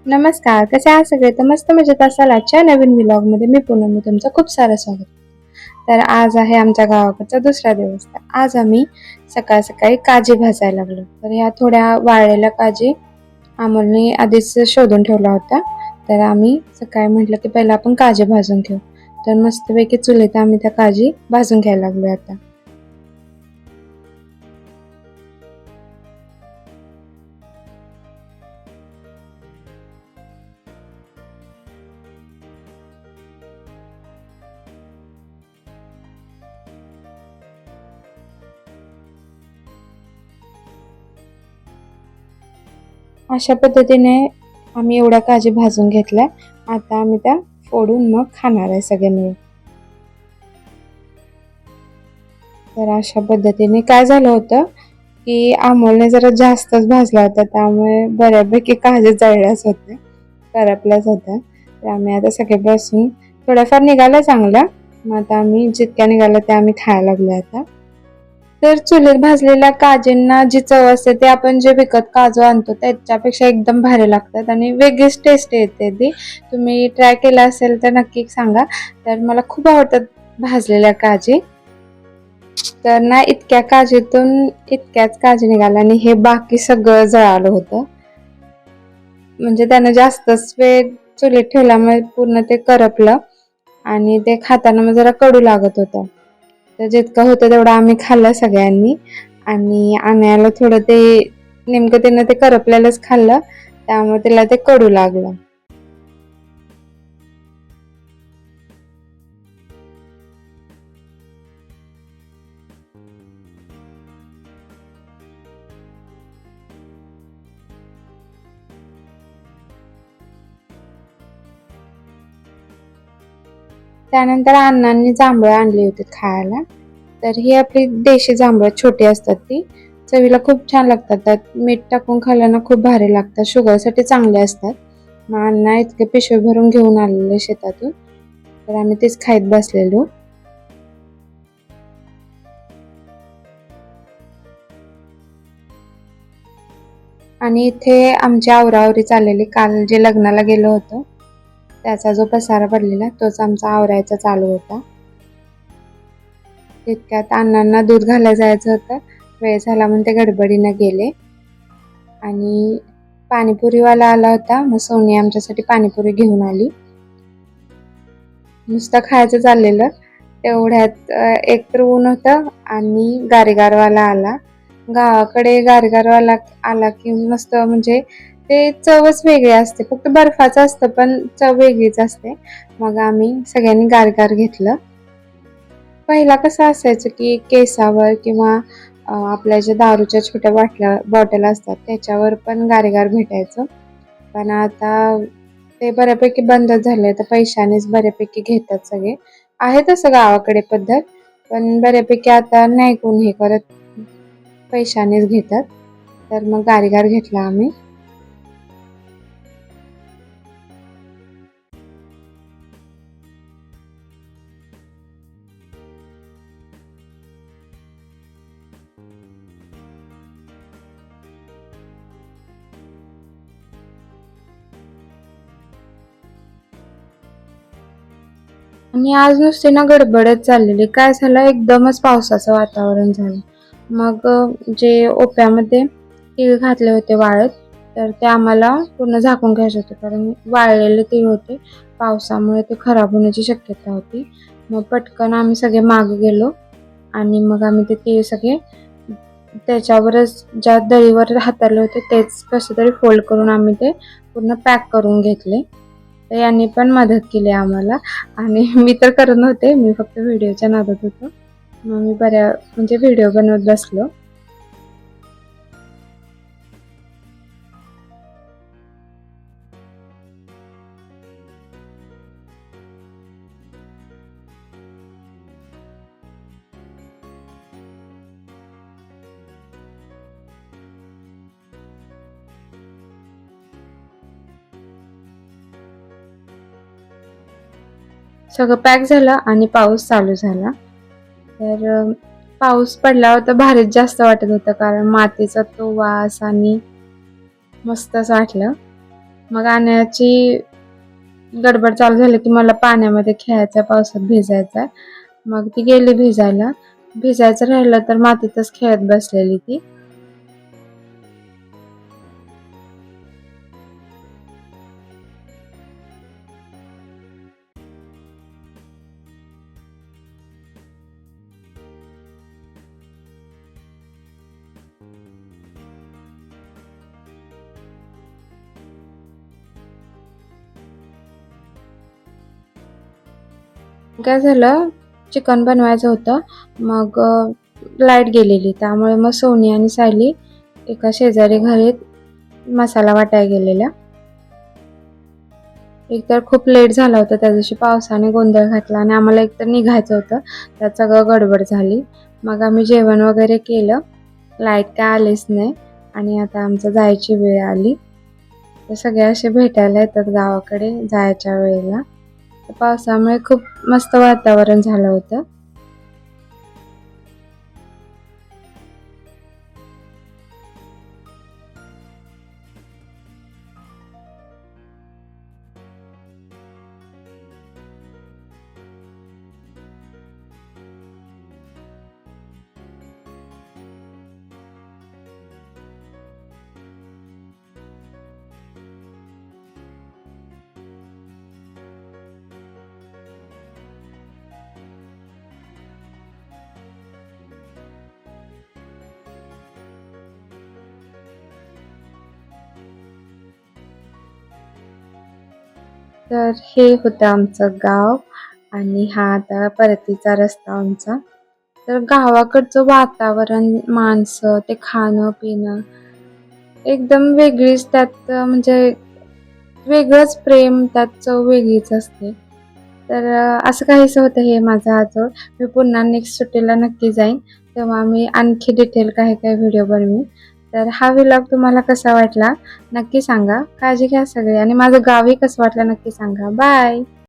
नमस्कार, कसे आहात सगळे? तर मस्त मजेत असाल. आजच्या नवीन व्लॉगमध्ये मी पूनम तुमचं खूप सारं स्वागत. तर आज आहे आमच्या गावाकडचा दुसरा दिवस. तर आज आम्ही सकाळ सकाळी काजी भाजायला लागलो. तर ह्या थोड्या वाळलेल्या काजी अमोलने आधीच शोधून ठेवला होता. तर आम्ही सकाळी म्हटलं की पहिला आपण काजी भाजून घेऊ. तर मस्तपैकी चुलीत आम्ही त्या काजी भाजून घ्यायला लागलो आता. अशा पद्धतीने आम्ही एवढ्या काजी भाजून घेतल्या. आता आम्ही त्या फोडून मग खाणार आहे सगळे मिळून. तर अशा पद्धतीने काय झालं होतं की अमोलने जरा जास्तच भाजला होता, त्यामुळे बऱ्यापैकी काजी जळल्याच होत्या, करपल्याच होत्या. तर आम्ही आता सगळे बसून थोड्याफार निघाल्या चांगल्या. मग आता आम्ही जितक्या निघाल्या त्या आम्ही खायला लागलो आता. तर चुलीत भाजलेल्या काजींना जी चव असते ते आपण जे विकत काजू आणतो त्याच्यापेक्षा एकदम भारी लागतात आणि वेगळीच टेस्ट येते ती. तुम्ही ट्राय केला असेल तर नक्की सांगा. तर मला खूप आवडतात भाजलेल्या काजी. तर ना इतक्या काजीतून इतक्याच काजी निघाल्या आणि हे बाकी सगळं जळालं होतं. म्हणजे त्यानं जास्तच वेळ चुलीत ठेवल्यामुळे पूर्ण ते करपलं आणि ते खाताना मग जरा कडू लागत होतं. तर जितकं होतं तेवढं आम्ही खाल्लं सगळ्यांनी आणि आणायला थोडं ते नेमकं त्यानं ते करपलेलंच खाल्लं, त्यामुळे त्याला ते कडू लागलं. त्यानंतर अण्णांनी जांभळं आणली होती खायला. तर ही आपली देशी जांभळं छोटी असतात, ती चवीला खूप छान लागतात. त्यात मीठ टाकून खाल्लं ना खूप भारी लागतात, शुगरसाठी चांगले असतात. मग अण्णा इतके पिशवी भरून घेऊन आलेले शेतातून, तर आम्ही तेच खाईत बसलेलो. आणि इथे आमची आवराआवरी चाललेली. काल जे लग्नाला गेलो होतो त्याचा जो पसारा पडलेला तोच आमचा आवरायचा चालू होता. तितक्यात अण्णांना दूध घालायला जायचं होतं, वेळ झाला म्हणून ते गडबडीनं गेले. आणि पाणीपुरीवाला आला होता, मग सोनी आमच्यासाठी पाणीपुरी घेऊन आली. नुसतं खायचं चाललेलं तेवढ्यात एक तर ऊन होतं आणि गारेगारवाला आला. गावाकडे गारगारवाला आला की मस्त, म्हणजे ते चवच वेगळी असते. फक्त बर्फाचं असतं पण चव वेगळीच असते. मग आम्ही सगळ्यांनी गारगार घेतलं. पहिला कसं असायचं की केसावर किंवा आपल्या ज्या दारूच्या छोट्या बॉटल असतात त्याच्यावर पण गारगार भेटायचं. पण आता ते बऱ्यापैकी बंदच झालंय. तर पैशानेच बऱ्यापैकी घेतात सगळे. आहे तसं गावाकडे पद्धत, पण बऱ्यापैकी आता नाही कोण हे करत, पैशानेच घेतात. तर मग गारगार घेतला आम्ही. आणि आज नुसती ना गडबडच चाललेली. काय झालं, एकदमच पावसाचं वातावरण झालं. मग जे ओप्यामध्ये तीळ घातले होते वाळत, तर ते आम्हाला पूर्ण झाकून घ्यायचे होते, कारण वाळलेले तीळ होते. पावसामुळे ते खराब होण्याची शक्यता होती. मग पटकन आम्ही सगळे मागे गेलो आणि मग आम्ही ते तीळ सगळे त्याच्यावरच ज्या दळीवर हातरले होते तेच कसे तरी फोल्ड करून आम्ही ते पूर्ण पॅक करून घेतले. तर यांनी पण मदत केली आम्हाला. आणि मी तर करत नव्हते, मी फक्त व्हिडिओच्या नादात होतो. मग मी म्हणजे व्हिडिओ बनवत बसलो. सगळं पॅक झालं आणि पाऊस चालू झाला. तर पाऊस पडल्यावर तर भारीच जास्त वाटत होतं, कारण मातीचा तो वास आणि मस्तच वाटलं. मग आण्याची गडबड चालू झाली की मला पाण्यामध्ये खेळायचं, पावसात भिजायचं. मग ती गेली भिजायला. भिजायचं राहिलं तर मातीतच खेळत बसलेली ती. काय झालं, चिकन बनवायचं होतं. मग लाईट गेलेली, त्यामुळे मग सोनी आणि सायली एका शेजारी घरी मसाला वाटायला गेलेल्या. एकतर खूप लेट झाला होता त्या दिवशी, पावसाने गोंधळ घातला आणि आम्हाला एकतर निघायचं होतं, त्यात सगळं गडबड झाली. मग आम्ही जेवण वगैरे केलं. लाईट काय आलीच नाही आणि आता आमचं जायची वेळ आली. तर सगळे असे भेटायला येतात गावाकडे जायच्या वेळेला. तर पावसामुळे खूप मस्त वातावरण झालं होतं. तर हे होतं आमचं गाव आणि हा आता परतीचा रस्ता आमचा. तर गावाकडचं वातावरण, माणसं, ते खाणं पिणं एकदम वेगळीच, त्यात म्हणजे वेगळंच प्रेम, त्यात चव वेगळीच असते. तर असं काहीसं होतं हे माझं आजोळ. मी पुन्हा नेक्स्ट सुट्टीला नक्की जाईन, तेव्हा मी आणखी डिटेल काही काही व्हिडिओ बनवीन. तर हा व्लॉग तुम्हाला कसा वाटला नक्की सांगा. काळजी घ्या सगळे आणि माझं गावही कसं वाटलं नक्की सांगा. बाय.